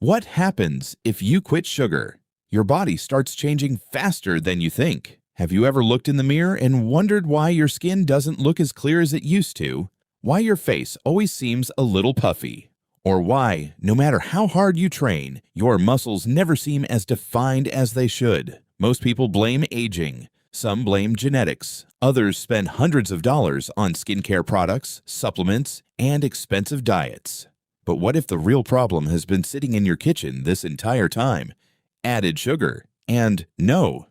What happens if you quit sugar? Your body starts changing faster than you think. Have you ever looked in the mirror and wondered why your skin doesn't look as clear as it used to? Why your face always seems a little puffy? Or why, no matter how hard you train, your muscles never seem as defined as they should? Most people blame aging. Some blame genetics. Others spend hundreds of dollars on skincare products, supplements, and expensive diets. But what if the real problem has been sitting in your kitchen this entire time? Added sugar. And no.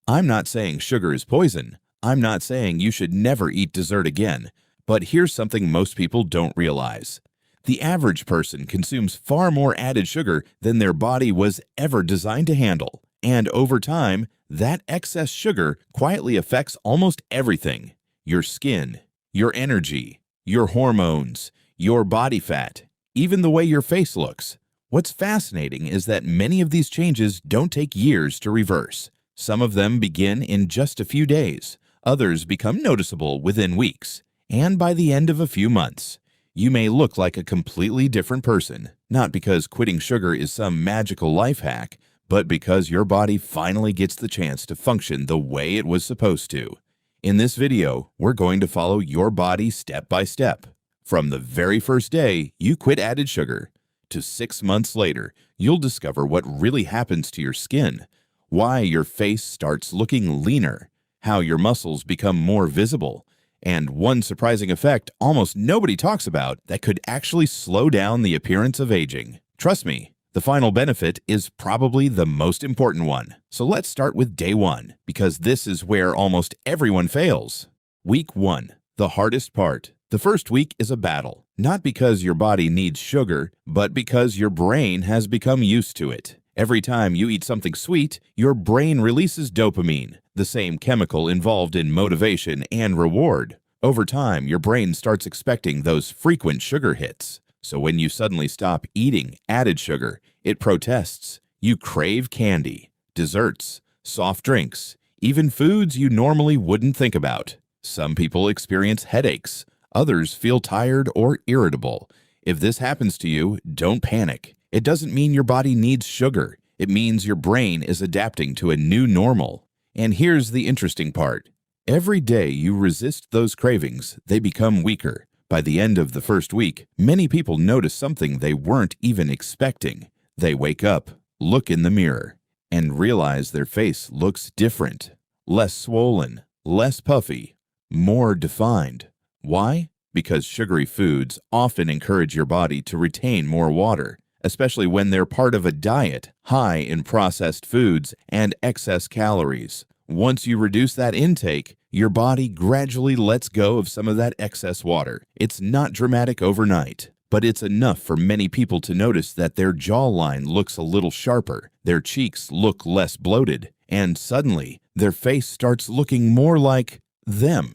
I'm not saying sugar is poison. I'm not saying you should never eat dessert again. But here's something most people don't realize. The average person consumes far more added sugar than their body was ever designed to handle. And over time, that excess sugar quietly affects almost everything: your skin, your energy, your hormones, your body fat, even the way your face looks. What's fascinating is that many of these changes don't take years to reverse. Some of them begin in just a few days. Others become noticeable within weeks. And by the end of a few months, you may look like a completely different person, not because quitting sugar is some magical life hack, but because your body finally gets the chance to function the way it was supposed to. In this video, we're going to follow your body step by step. From the very first day you quit added sugar to 6 months later, you'll discover what really happens to your skin, why your face starts looking leaner, how your muscles become more visible, and one surprising effect almost nobody talks about that could actually slow down the appearance of aging. Trust me, the final benefit is probably the most important one. So let's start with day 1, because this is where almost everyone fails. Week 1, the hardest part. The first week is a battle, not because your body needs sugar, but because your brain has become used to it. Every time you eat something sweet, your brain releases dopamine, the same chemical involved in motivation and reward. Over time, your brain starts expecting those frequent sugar hits. So when you suddenly stop eating added sugar, it protests. You crave candy, desserts, soft drinks, even foods you normally wouldn't think about. Some people experience headaches. Others feel tired or irritable. If this happens to you, don't panic. It doesn't mean your body needs sugar. It means your brain is adapting to a new normal. And here's the interesting part. Every day you resist those cravings, they become weaker. By the end of the first week, many people notice something they weren't even expecting. They wake up, look in the mirror, and realize their face looks different. Less swollen, less puffy, more defined. Why? Because sugary foods often encourage your body to retain more water, especially when they're part of a diet high in processed foods and excess calories. Once you reduce that intake, your body gradually lets go of some of that excess water. It's not dramatic overnight, but it's enough for many people to notice that their jawline looks a little sharper, their cheeks look less bloated, and suddenly their face starts looking more like them.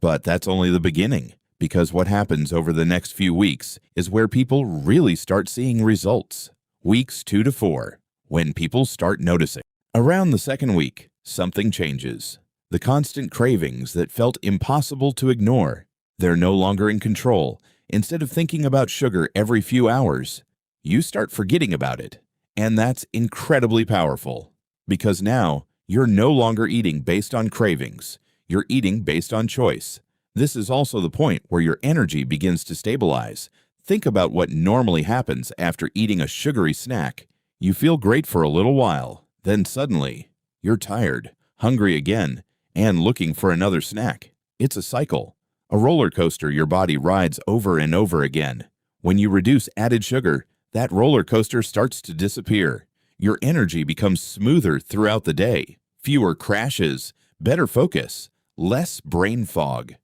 But that's only the beginning, because what happens over the next few weeks is where people really start seeing results. Weeks 2 to 4, when people start noticing. Around the second week, something changes. The constant cravings that felt impossible to ignore, they're no longer in control. Instead of thinking about sugar every few hours, you start forgetting about it. And that's incredibly powerful, because now you're no longer eating based on cravings. You're eating based on choice. This is also the point where your energy begins to stabilize. Think about what normally happens after eating a sugary snack. You feel great for a little while, then suddenly, you're tired, hungry again, and looking for another snack. It's a cycle, a roller coaster your body rides over and over again. When you reduce added sugar, that roller coaster starts to disappear. Your energy becomes smoother throughout the day, fewer crashes, better focus, less brain fog.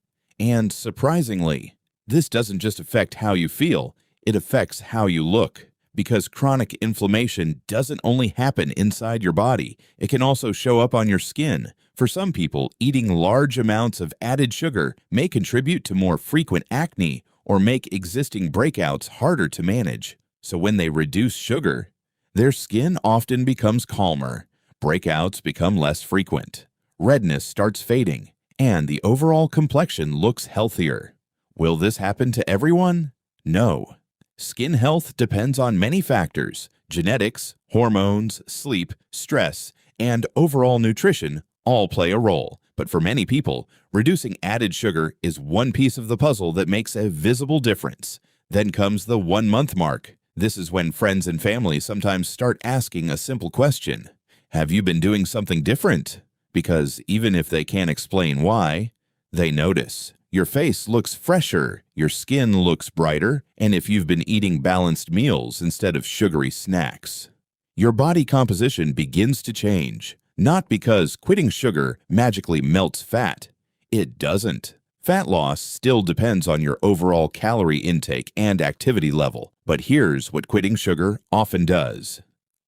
And surprisingly, this doesn't just affect how you feel, it affects how you look. Because chronic inflammation doesn't only happen inside your body, it can also show up on your skin. For some people, eating large amounts of added sugar may contribute to more frequent acne or make existing breakouts harder to manage. So when they reduce sugar, their skin often becomes calmer, breakouts become less frequent, redness starts fading, and the overall complexion looks healthier. Will this happen to everyone? No. Skin health depends on many factors. Genetics, hormones, sleep, stress, and overall nutrition all play a role. But for many people, reducing added sugar is one piece of the puzzle that makes a visible difference. Then comes the 1-month mark. This is when friends and family sometimes start asking a simple question. Have you been doing something different? Because even if they can't explain why, they notice. Your face looks fresher, your skin looks brighter, and if you've been eating balanced meals instead of sugary snacks. Your body composition begins to change, not because quitting sugar magically melts fat. It doesn't. Fat loss still depends on your overall calorie intake and activity level, but here's what quitting sugar often does.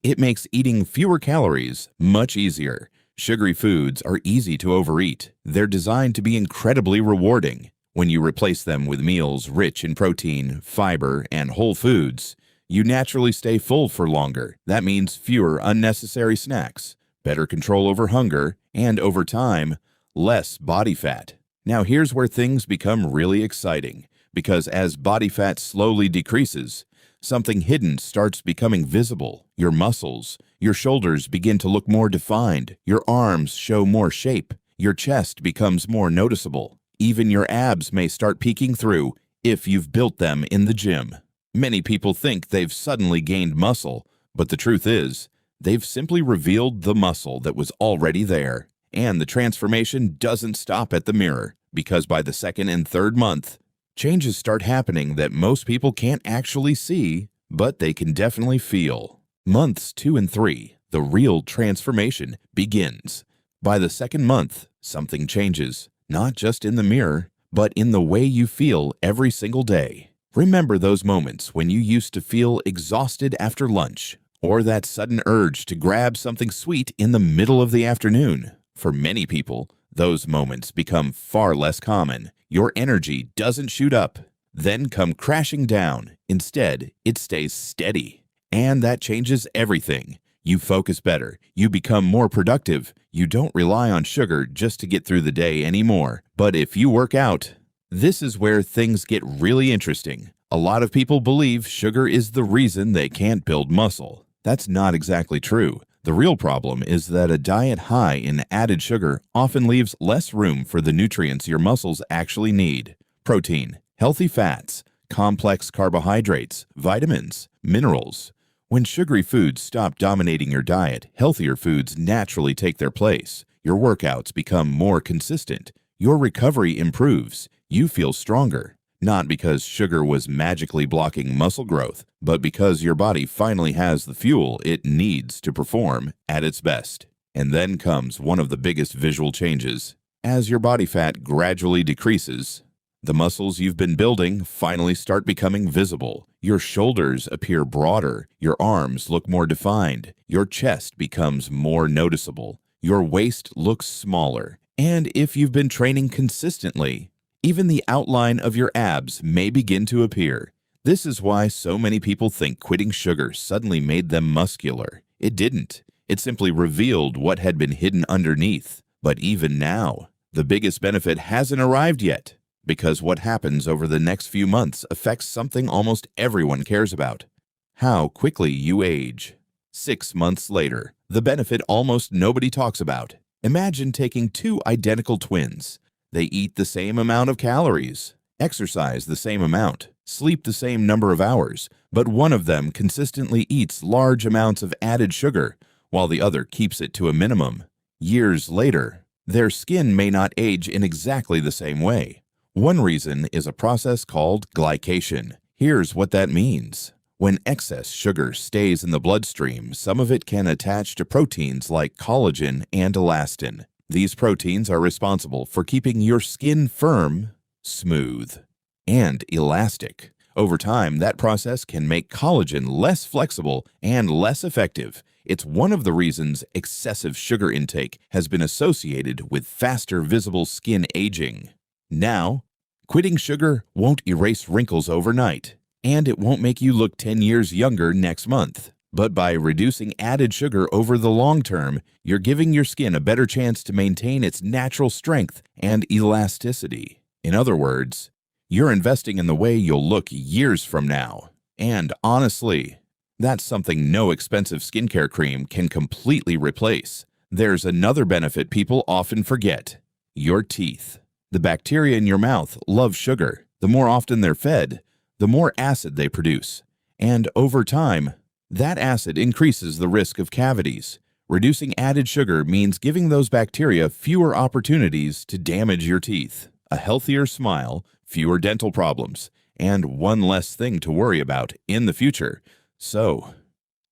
It makes eating fewer calories much easier. Sugary foods are easy to overeat. They're designed to be incredibly rewarding. When you replace them with meals rich in protein, fiber, and whole foods, you naturally stay full for longer. That means fewer unnecessary snacks, better control over hunger, and over time, less body fat. Now here's where things become really exciting, because as body fat slowly decreases, something hidden starts becoming visible. Your muscles, your shoulders begin to look more defined, your arms show more shape, your chest becomes more noticeable. Even your abs may start peeking through if you've built them in the gym. Many people think they've suddenly gained muscle, but the truth is, they've simply revealed the muscle that was already there. And the transformation doesn't stop at the mirror, because by the 2nd and 3rd month, changes start happening that most people can't actually see, but they can definitely feel. Months 2 and 3, the real transformation begins. By the 2nd month, something changes, not just in the mirror, but in the way you feel every single day. Remember those moments when you used to feel exhausted after lunch, or that sudden urge to grab something sweet in the middle of the afternoon. For many people, those moments become far less common. Your energy doesn't shoot up, then come crashing down. Instead, it stays steady. And that changes everything. You focus better. You become more productive. You don't rely on sugar just to get through the day anymore. But if you work out, this is where things get really interesting. A lot of people believe sugar is the reason they can't build muscle. That's not exactly true. The real problem is that a diet high in added sugar often leaves less room for the nutrients your muscles actually need. Protein, healthy fats, complex carbohydrates, vitamins, minerals. When sugary foods stop dominating your diet, healthier foods naturally take their place. Your workouts become more consistent. Your recovery improves. You feel stronger. Not because sugar was magically blocking muscle growth, but because your body finally has the fuel it needs to perform at its best. And then comes one of the biggest visual changes. As your body fat gradually decreases, the muscles you've been building finally start becoming visible. Your shoulders appear broader, your arms look more defined, your chest becomes more noticeable, your waist looks smaller, and if you've been training consistently, even the outline of your abs may begin to appear. This is why so many people think quitting sugar suddenly made them muscular. It didn't. It simply revealed what had been hidden underneath. But even now, the biggest benefit hasn't arrived yet, because what happens over the next few months affects something almost everyone cares about: how quickly you age. 6 months later, the benefit almost nobody talks about. Imagine taking 2 identical twins. They eat the same amount of calories, exercise the same amount, sleep the same number of hours, but one of them consistently eats large amounts of added sugar, while the other keeps it to a minimum. Years later, their skin may not age in exactly the same way. One reason is a process called glycation. Here's what that means. When excess sugar stays in the bloodstream, some of it can attach to proteins like collagen and elastin. These proteins are responsible for keeping your skin firm, smooth, and elastic. Over time, that process can make collagen less flexible and less effective. It's one of the reasons excessive sugar intake has been associated with faster visible skin aging. Now, quitting sugar won't erase wrinkles overnight, and it won't make you look 10 years younger next month. But by reducing added sugar over the long term, you're giving your skin a better chance to maintain its natural strength and elasticity. In other words, you're investing in the way you'll look years from now. And honestly, that's something no expensive skincare cream can completely replace. There's another benefit people often forget: your teeth. The bacteria in your mouth love sugar. The more often they're fed, the more acid they produce. And over time, that acid increases the risk of cavities. Reducing added sugar means giving those bacteria fewer opportunities to damage your teeth. A healthier smile, fewer dental problems, and one less thing to worry about in the future. So,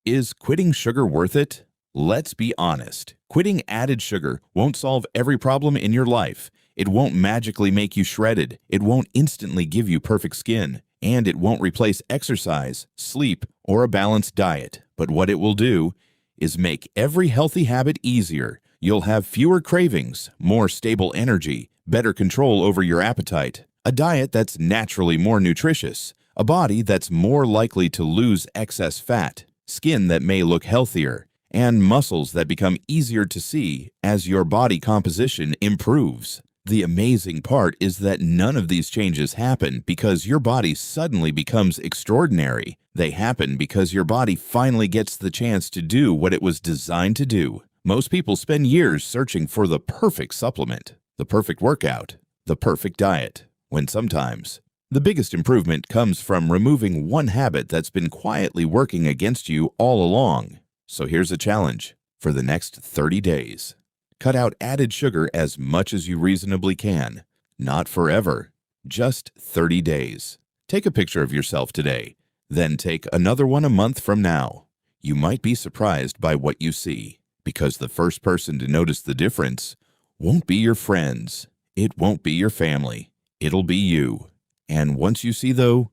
is quitting sugar worth it? Let's be honest. Quitting added sugar won't solve every problem in your life. It won't magically make you shredded. It won't instantly give you perfect skin. And it won't replace exercise, sleep, or a balanced diet. But what it will do is make every healthy habit easier. You'll have fewer cravings, more stable energy, better control over your appetite, a diet that's naturally more nutritious, a body that's more likely to lose excess fat, skin that may look healthier, and muscles that become easier to see as your body composition improves. The amazing part is that none of these changes happen because your body suddenly becomes extraordinary. They happen because your body finally gets the chance to do what it was designed to do. Most people spend years searching for the perfect supplement, the perfect workout, the perfect diet, when sometimes the biggest improvement comes from removing one habit that's been quietly working against you all along. So here's a challenge for the next 30 days. Cut out added sugar as much as you reasonably can. Not forever, just 30 days. Take a picture of yourself today, then take another one a month from now. You might be surprised by what you see, because the first person to notice the difference won't be your friends. It won't be your family. It'll be you. And once you see, though,